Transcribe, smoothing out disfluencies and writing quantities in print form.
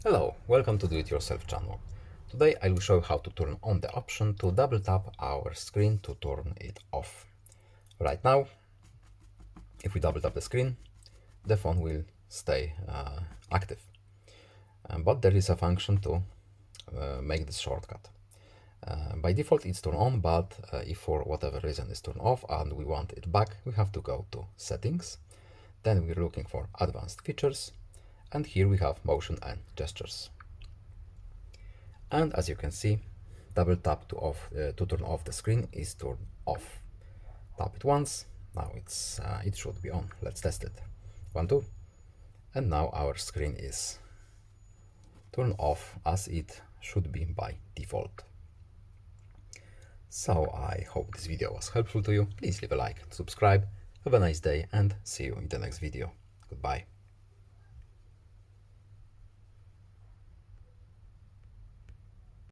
Hello, welcome to Do It Yourself channel. Today I will show you how to turn on the option to double tap our screen to turn it off. Right now, if we double tap the screen, the phone will stay active. But there is a function to make this shortcut. By default it's turned on, but if for whatever reason it's turned off and we want it back, we have to go to settings. Then we're looking for advanced features, and here we have motion and gestures. And as you can see, double tap to turn off the screen is turned off. Tap it once. Now it should be on. Let's test it. 1, 2, and now our screen is turned off as it should be by default. So I hope this video was helpful to you. Please leave a like, subscribe. Have a nice day and see you in the next video. Goodbye.